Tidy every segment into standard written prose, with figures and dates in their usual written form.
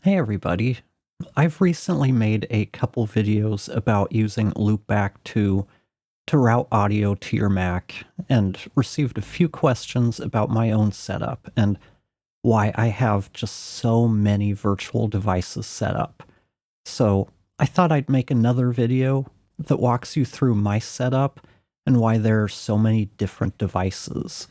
Hey everybody. I've recently made a couple videos about using Loopback to route audio to your Mac and received a few questions about my own setup and why I have just so many virtual devices set up. So I thought I'd make another video that walks you through my setup and why there are so many different devices.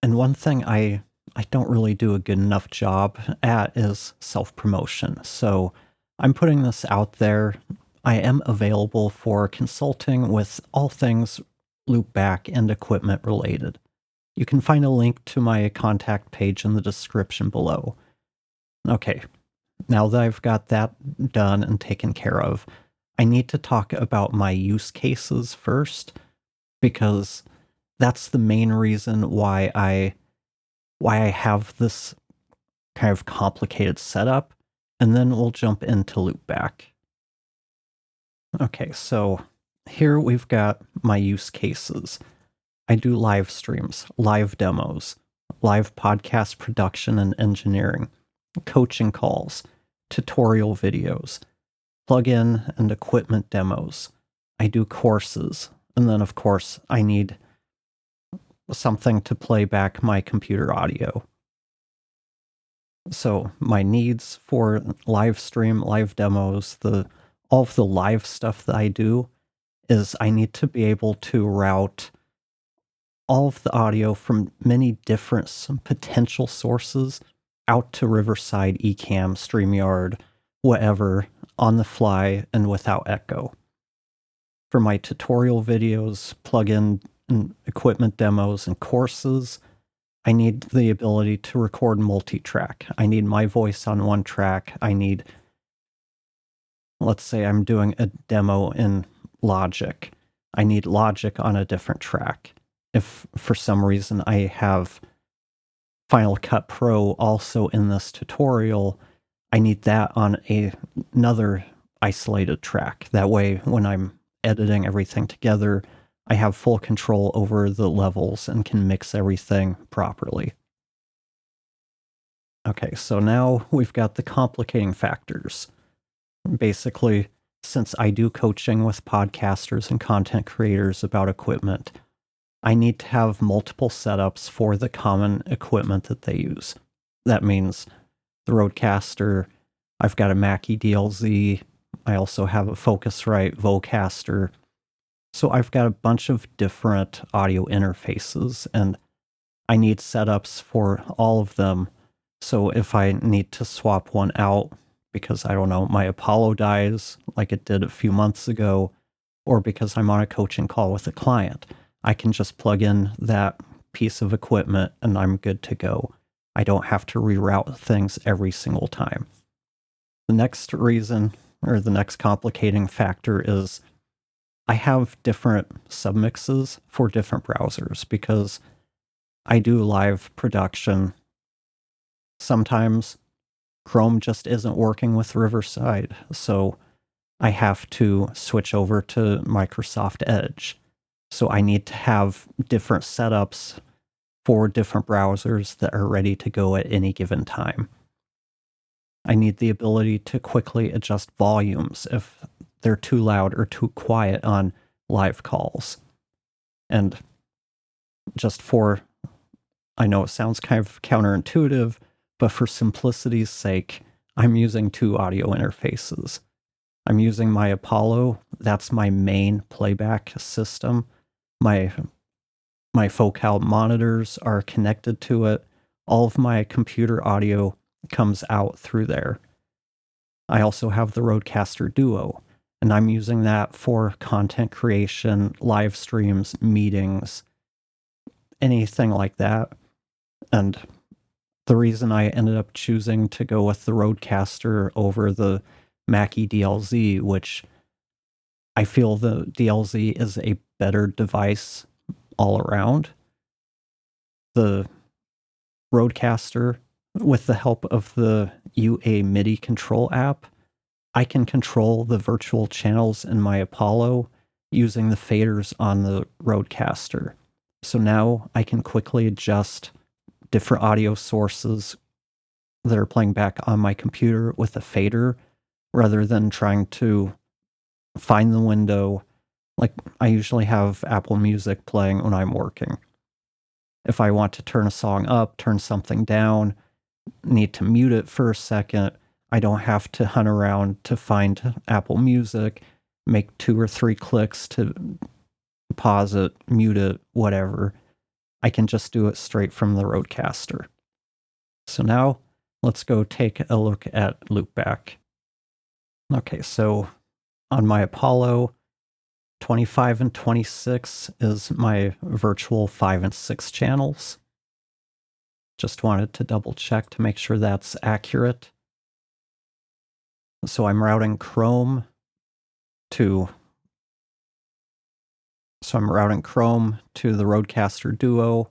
And one thing I don't really do a good enough job at is self-promotion. So I'm putting this out there. I am available for consulting with all things loopback and equipment related. You can find a link to my contact page in the description below. Okay, now that I've got that done and taken care of, I need to talk about my use cases first, because that's the main reason why I have this kind of complicated setup, and then we'll jump into Loopback. Okay, so here we've got my use cases. I do live streams, live demos, live podcast production and engineering, coaching calls, tutorial videos, plugin and equipment demos. I do courses, and then of course I need something to play back my computer audio. So my needs for live stream, live demos, all of the live stuff that I do is I need to be able to route all of the audio from many different potential sources out to Riverside, Ecamm, StreamYard, whatever, on the fly and without echo. For my tutorial videos, plugin and equipment demos, and courses, I need the ability to record multi-track. I need my voice on one track. I need, let's say I'm doing a demo in Logic. I need Logic on a different track. If for some reason I have Final Cut Pro also in this tutorial, I need that on another isolated track. That way, when I'm editing everything together, I have full control over the levels and can mix everything properly. Okay, so now we've got the complicating factors. Basically, since I do coaching with podcasters and content creators about equipment, I need to have multiple setups for the common equipment that they use. That means the Rodecaster, I've got a Mackie DLZ, I also have a Focusrite Vocaster. So I've got a bunch of different audio interfaces, and I need setups for all of them. So if I need to swap one out because, I don't know, my Apollo dies like it did a few months ago, or because I'm on a coaching call with a client, I can just plug in that piece of equipment and I'm good to go. I don't have to reroute things every single time. The next reason, or the next complicating factor, is I have different submixes for different browsers because I do live production. Sometimes Chrome just isn't working with Riverside, so I have to switch over to Microsoft Edge. So I need to have different setups for different browsers that are ready to go at any given time. I need the ability to quickly adjust volumes if they're too loud or too quiet on live calls. And just for, I know it sounds kind of counterintuitive, but for simplicity's sake, I'm using two audio interfaces. I'm using my Apollo, that's my main playback system. My Focal monitors are connected to it. All of my computer audio comes out through there. I also have the Rodecaster Duo, and I'm using that for content creation, live streams, meetings, anything like that. And the reason I ended up choosing to go with the Rodecaster over the Mackie DLZ, which I feel the DLZ is a better device all around. The Rodecaster, with the help of the UA MIDI control app, I can control the virtual channels in my Apollo using the faders on the Rodecaster. So now I can quickly adjust different audio sources that are playing back on my computer with a fader rather than trying to find the window. Like, I usually have Apple Music playing when I'm working. If I want to turn a song up, turn something down, need to mute it for a second, I don't have to hunt around to find Apple Music, make 2 or 3 clicks to pause it, mute it, whatever. I can just do it straight from the Rodecaster. So now let's go take a look at Loopback. Okay, so on my Apollo, 25 and 26 is my virtual 5 and 6 channels. Just wanted to double check to make sure that's accurate. So I'm routing Chrome to the Rodecaster Duo.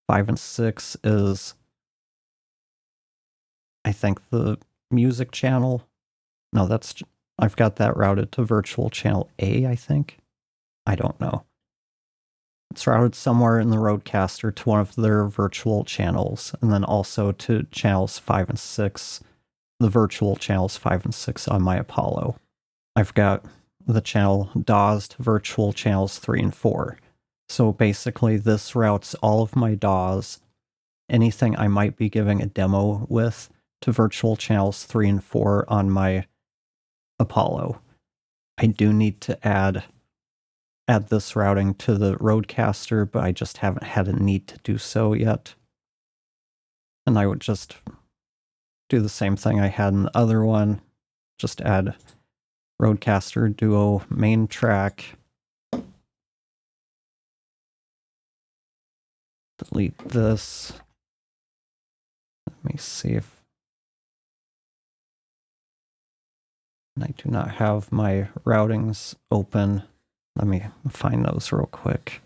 5 and 6 is, I think, the music channel. No, I've got that routed to virtual channel A, I think. I don't know. It's routed somewhere in the Rodecaster to one of their virtual channels, and then also to channels 5 and 6, the virtual channels 5 and 6 on my Apollo. I've got the channel DAWs to virtual channels 3 and 4. So basically this routes all of my DAWs, anything I might be giving a demo with, to virtual channels 3 and 4 on my Apollo. I do need to add this routing to the Rodecaster, but I just haven't had a need to do so yet. And I would just do the same thing I had in the other one, just add Rodecaster Duo main track, delete this. Let me see if I do not have my routings open. Let me find those real quick.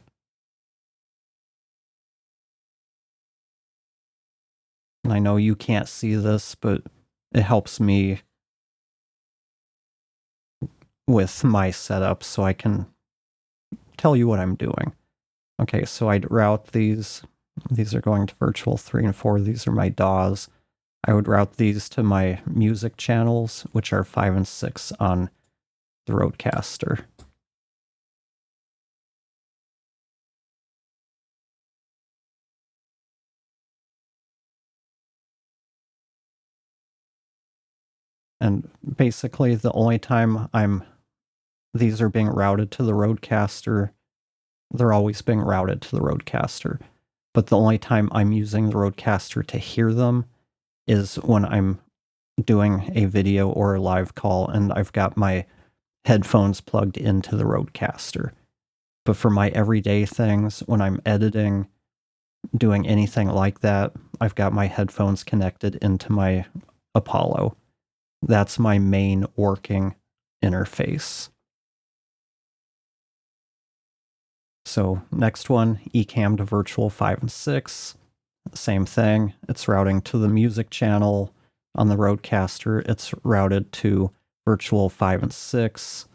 And I know you can't see this, but it helps me with my setup so I can tell you what I'm doing. Okay, so I'd route these. These are going to virtual 3 and 4. These are my DAWs. I would route these to my music channels, which are 5 and 6 on the Rodecaster. And basically the only time these are being routed to the Rodecaster, they're always being routed to the Rodecaster. But the only time I'm using the Rodecaster to hear them is when I'm doing a video or a live call and I've got my headphones plugged into the Rodecaster. But for my everyday things, when I'm editing, doing anything like that, I've got my headphones connected into my Apollo. That's my main working interface. So next one, Ecamm to virtual 5 and 6. Same thing. It's routing to the music channel. On the Rodecaster, it's routed to virtual 5 and 6.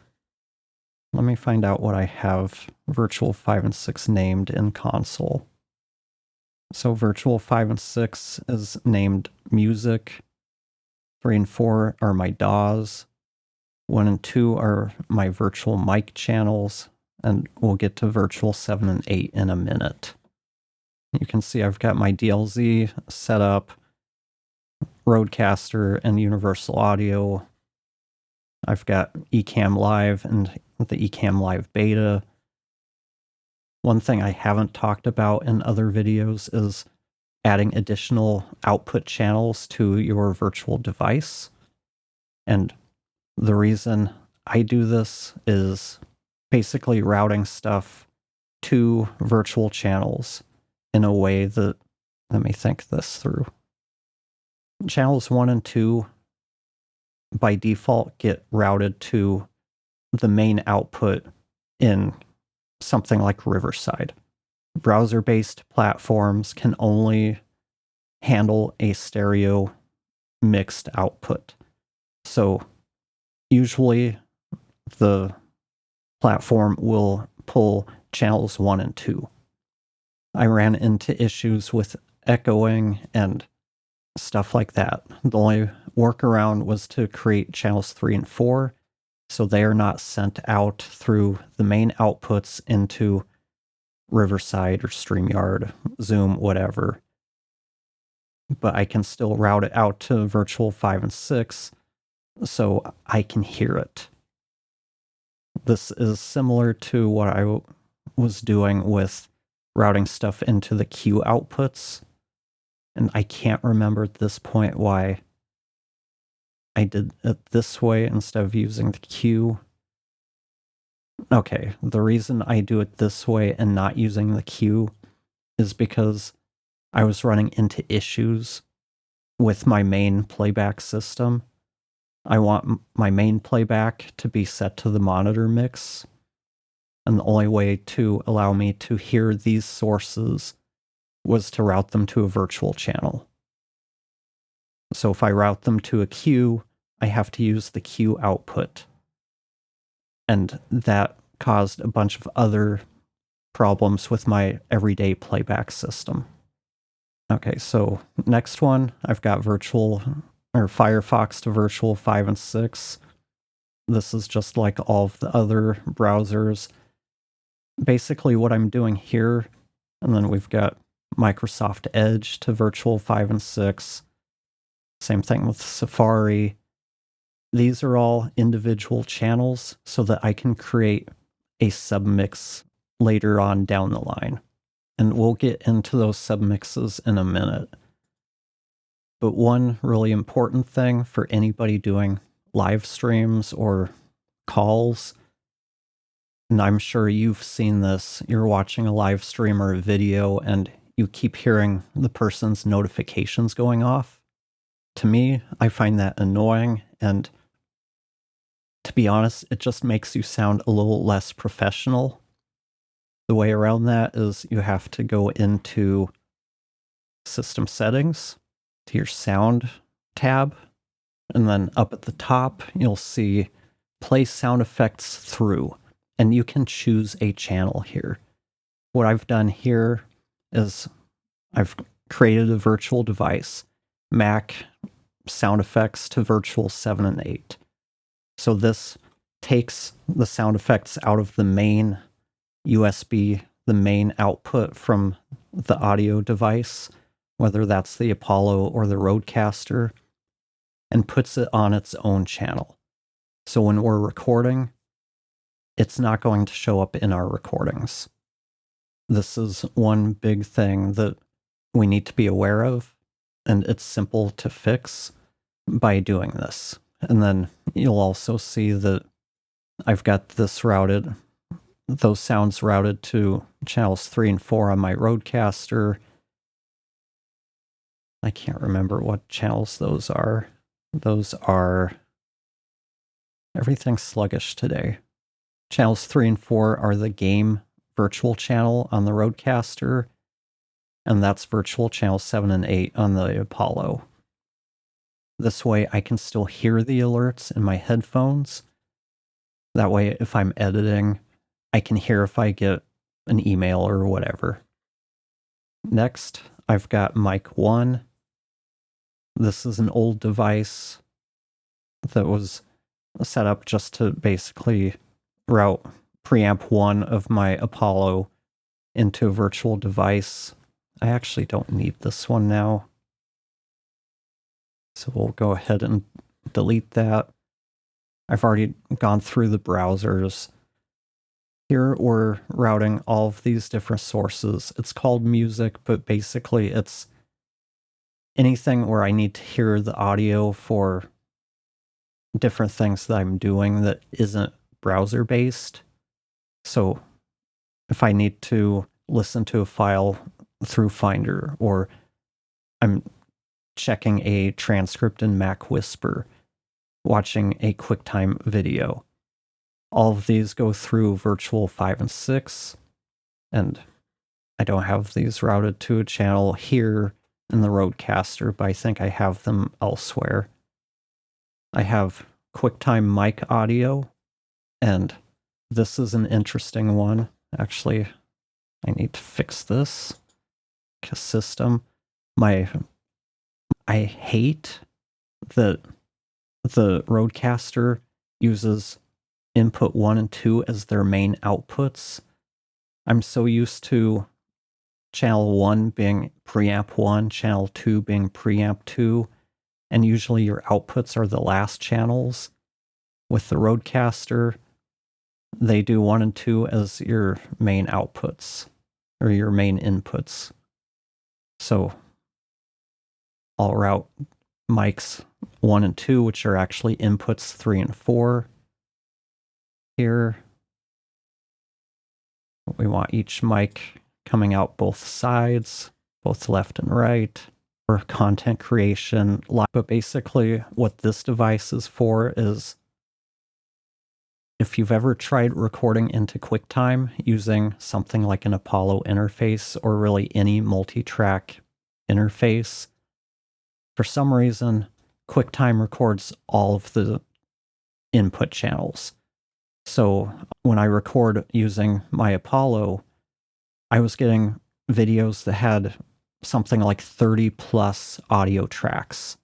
Let me find out what I have virtual 5 and 6 named in console. So virtual 5 and 6 is named music. 3 and 4 are my DAWs. 1 and 2 are my virtual mic channels. And we'll get to virtual 7 and 8 in a minute. You can see I've got my DLZ set up, Rodecaster and Universal Audio. I've got Ecamm Live and the Ecamm Live Beta. One thing I haven't talked about in other videos is adding additional output channels to your virtual device. And the reason I do this is basically routing stuff to virtual channels in a way that, let me think this through. Channels 1 and 2 by default get routed to the main output in something like Riverside. Browser-based platforms can only handle a stereo mixed output. So usually the platform will pull channels 1 and 2. I ran into issues with echoing and stuff like that. The only workaround was to create channels 3 and 4, so they are not sent out through the main outputs into Riverside or StreamYard, Zoom, whatever. But I can still route it out to Virtual 5 and 6 so I can hear it. This is similar to what I was doing with routing stuff into the Q outputs. And I can't remember at this point why I did it this way instead of using the Q. Okay, the reason I do it this way and not using the Q is because I was running into issues with my main playback system. I want my main playback to be set to the monitor mix, and the only way to allow me to hear these sources was to route them to a virtual channel. So if I route them to a Q, I have to use the Q output. And that caused a bunch of other problems with my everyday playback system. Okay, so next one, I've got Firefox to Virtual 5 and 6. This is just like all of the other browsers. Basically what I'm doing here, and then we've got Microsoft Edge to Virtual 5 and 6. Same thing with Safari. These are all individual channels so that I can create a submix later on down the line. And we'll get into those submixes in a minute. But one really important thing for anybody doing live streams or calls, and I'm sure you've seen this, you're watching a live stream or a video and you keep hearing the person's notifications going off. To me, I find that annoying, and to be honest, it just makes you sound a little less professional. The way around that is you have to go into System Settings, to your Sound tab, and then up at the top, you'll see Play Sound Effects Through, and you can choose a channel here. What I've done here is I've created a virtual device, Mac sound effects to Virtual 7 and 8. So this takes the sound effects out of the main USB, the main output from the audio device, whether that's the Apollo or the Rodecaster, and puts it on its own channel. So when we're recording, it's not going to show up in our recordings. This is one big thing that we need to be aware of, and it's simple to fix by doing this. And then you'll also see that I've got this routed, those sounds routed to channels 3 and 4 on my Rodecaster. I can't remember what channels those are. Those are... Everything's sluggish today. Channels 3 and 4 are the game virtual channel on the Rodecaster, and that's virtual channel 7 and 8 on the Apollo. This way I can still hear the alerts in my headphones. That way, if I'm editing, I can hear if I get an email or whatever. Next, I've got mic 1. This is an old device that was set up just to basically route preamp 1 of my Apollo into a virtual device. I actually don't need this one now. So we'll go ahead and delete that. I've already gone through the browsers. Here we're routing all of these different sources. It's called music, but basically it's anything where I need to hear the audio for different things that I'm doing that isn't browser based. So if I need to listen to a file through Finder, or I'm checking a transcript in Mac Whisper, watching a QuickTime video, all of these go through Virtual 5 and 6, and I don't have these routed to a channel here in the Rodecaster, but I think I have them elsewhere. I have QuickTime mic audio, and this is an interesting one. Actually, I need to fix this. System. I I hate that the Rodecaster uses input 1 and 2 as their main outputs. I'm so used to channel 1 being preamp 1, channel 2 being preamp 2, and usually your outputs are the last channels. With the Rodecaster, they do 1 and 2 as your main outputs, or your main inputs. So I'll route mics 1 and 2, which are actually inputs 3 and 4. Here, we want each mic coming out both sides, both left and right, for content creation. But basically, what this device is for is, if you've ever tried recording into QuickTime using something like an Apollo interface or really any multi-track interface, for some reason, QuickTime records all of the input channels. So when I record using my Apollo, I was getting videos that had something like 30 plus audio tracks,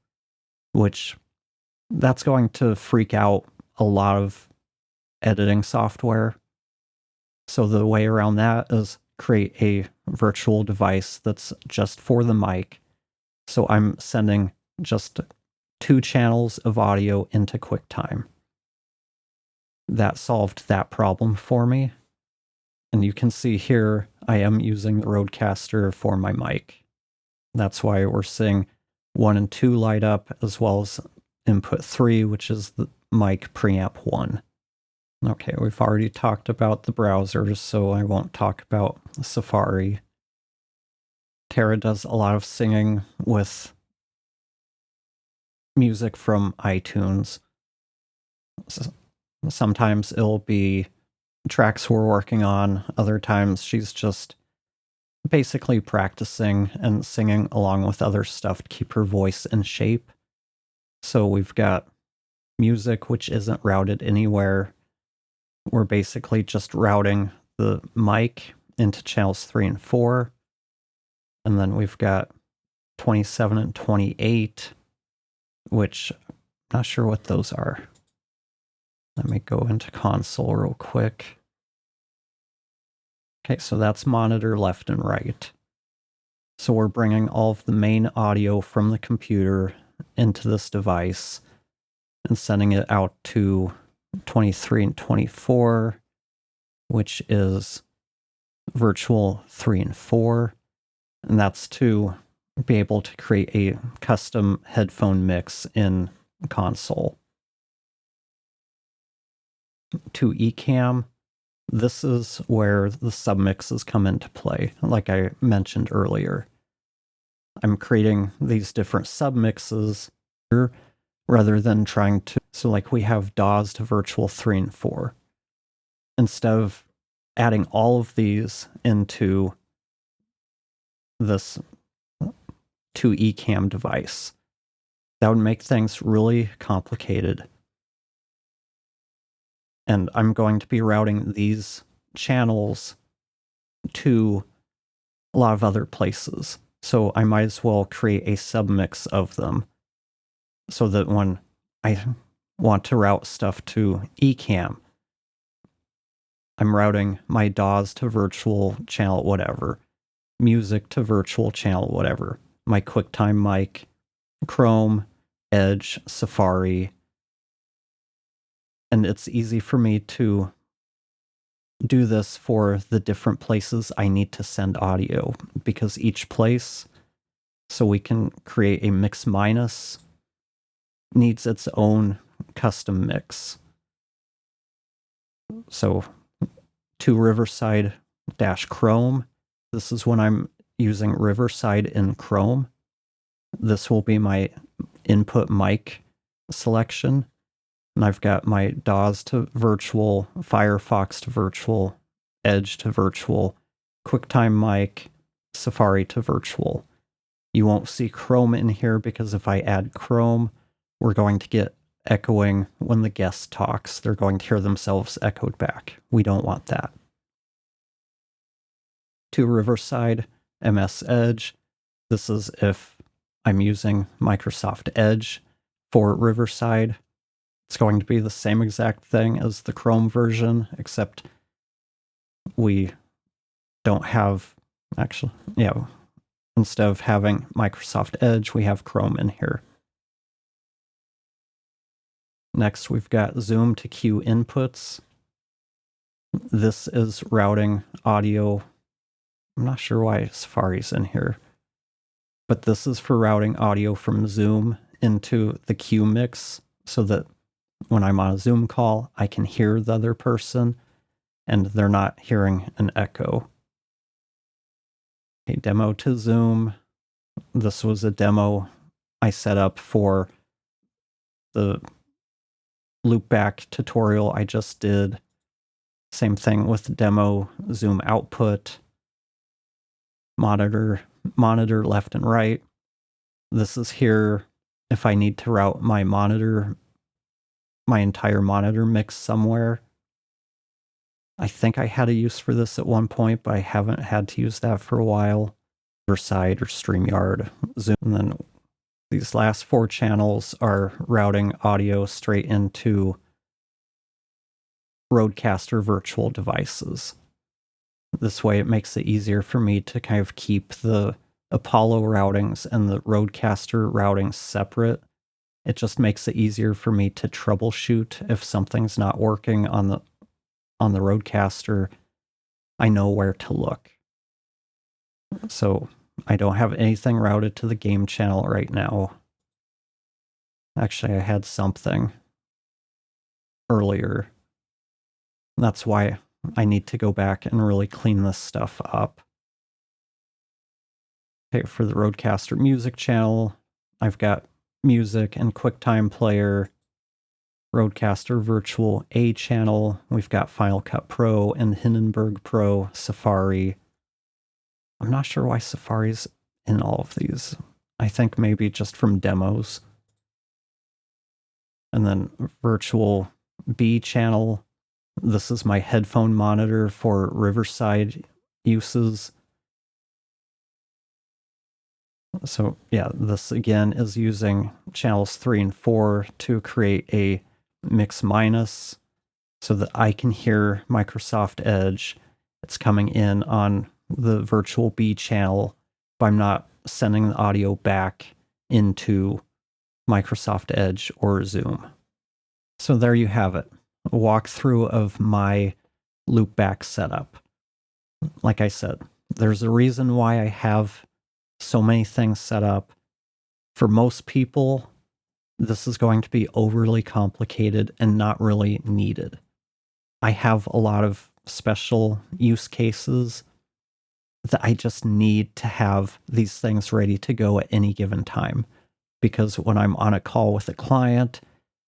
which that's going to freak out a lot of editing software. So the way around that is create a virtual device that's just for the mic. So I'm sending just 2 channels of audio into QuickTime. That solved that problem for me. And you can see here, I am using the Rodecaster for my mic. That's why we're seeing 1 and 2 light up, as well as input 3, which is the mic preamp 1. Okay, we've already talked about the browsers, so I won't talk about Safari. Tara does a lot of singing with music from iTunes. Sometimes it'll be tracks we're working on, other times she's just basically practicing and singing along with other stuff to keep her voice in shape. So we've got music which isn't routed anywhere. We're basically just routing the mic into channels 3 and 4. And then we've got 27 and 28, which I'm not sure what those are. Let me go into console real quick. Okay, so that's monitor left and right. So we're bringing all of the main audio from the computer into this device and sending it out to 23 and 24, which is virtual 3 and 4. And that's to be able to create a custom headphone mix in console. To Ecamm, this is where the submixes come into play, like I mentioned earlier. I'm creating these different submixes here rather than trying to, so like we have DAWs to virtual 3 and 4. Instead of adding all of these into this 2 Ecamm device, that would make things really complicated. And I'm going to be routing these channels to a lot of other places. So I might as well create a submix of them so that when I want to route stuff to Ecamm, I'm routing my DAWs to virtual channel whatever, music to virtual channel whatever, my QuickTime mic, Chrome, Edge, Safari. And it's easy for me to do this for the different places I need to send audio, because each place, so we can create a mix minus, needs its own custom mix. So to Riverside-Chrome, this is when I'm using Riverside in Chrome. This will be my input mic selection. And I've got my DAWs to virtual, Firefox to virtual, Edge to virtual, QuickTime mic, Safari to virtual. You won't see Chrome in here because if I add Chrome, we're going to get echoing when the guest talks. They're going to hear themselves echoed back. We don't want that. To Riverside, MS Edge, this is if I'm using Microsoft Edge for Riverside. It's going to be the same exact thing as the Chrome version, except we don't have, actually, yeah, instead of having Microsoft Edge, we have Chrome in here. Next, we've got Zoom to Q inputs. This is routing audio. I'm not sure why Safari's in here, but this is for routing audio from Zoom into the Q mix so that when I'm on a Zoom call, I can hear the other person and they're not hearing an echo. Okay, demo to Zoom. This was a demo I set up for the loopback tutorial I just did. Same thing with demo Zoom output, monitor left and right. This is here if I need to route my entire monitor mix somewhere. I think I had a use for this at one point, but I haven't had to use that for a while. Riverside or StreamYard, Zoom, and then these last 4 channels are routing audio straight into Rodecaster virtual devices. This way it makes it easier for me to kind of keep the Apollo routings and the Rodecaster routings separate. It just makes it easier for me to troubleshoot if something's not working on the Rodecaster. I know where to look. So I don't have anything routed to the game channel right now. Actually, I had something earlier. That's why I need to go back and really clean this stuff up. Okay, for the Rodecaster music channel, I've got music and QuickTime player, Rodecaster virtual A channel. We've got Final Cut Pro and Hindenburg Pro, Safari. I'm not sure why Safari's in all of these. I think maybe just from demos. And then virtual B channel. This is my headphone monitor for Riverside uses. So yeah, this again is using channels 3 and 4 to create a mix minus so that I can hear Microsoft Edge. It's coming in on the virtual B channel, but I'm not sending the audio back into Microsoft Edge or Zoom. So there you have it, a walkthrough of my loopback setup. Like I said, there's a reason why I have so many things set up. For most people, this is going to be overly complicated and not really needed. I have a lot of special use cases that I just need to have these things ready to go at any given time. Because when I'm on a call with a client,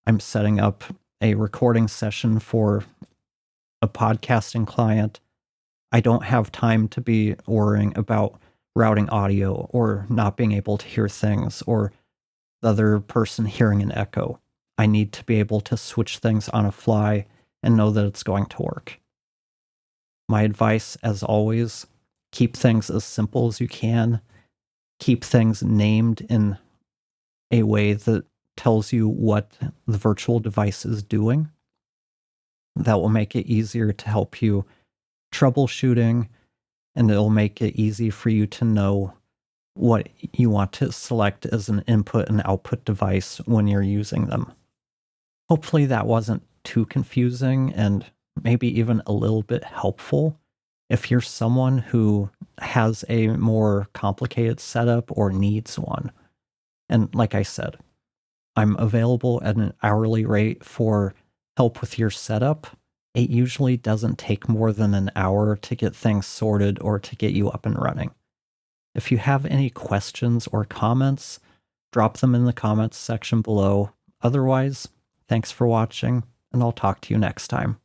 I'm setting up a recording session for a podcasting client. I don't have time to be worrying about routing audio or not being able to hear things or the other person hearing an echo. I need to be able to switch things on a fly and know that it's going to work. My advice, as always, keep things as simple as you can. Keep things named in a way that tells you what the virtual device is doing. That will make it easier to help you troubleshooting, and it'll make it easy for you to know what you want to select as an input and output device when you're using them. Hopefully that wasn't too confusing and maybe even a little bit helpful. If you're someone who has a more complicated setup or needs one. And like I said, I'm available at an hourly rate for help with your setup. It usually doesn't take more than an hour to get things sorted or to get you up and running. If you have any questions or comments, drop them in the comments section below. Otherwise, thanks for watching, and I'll talk to you next time.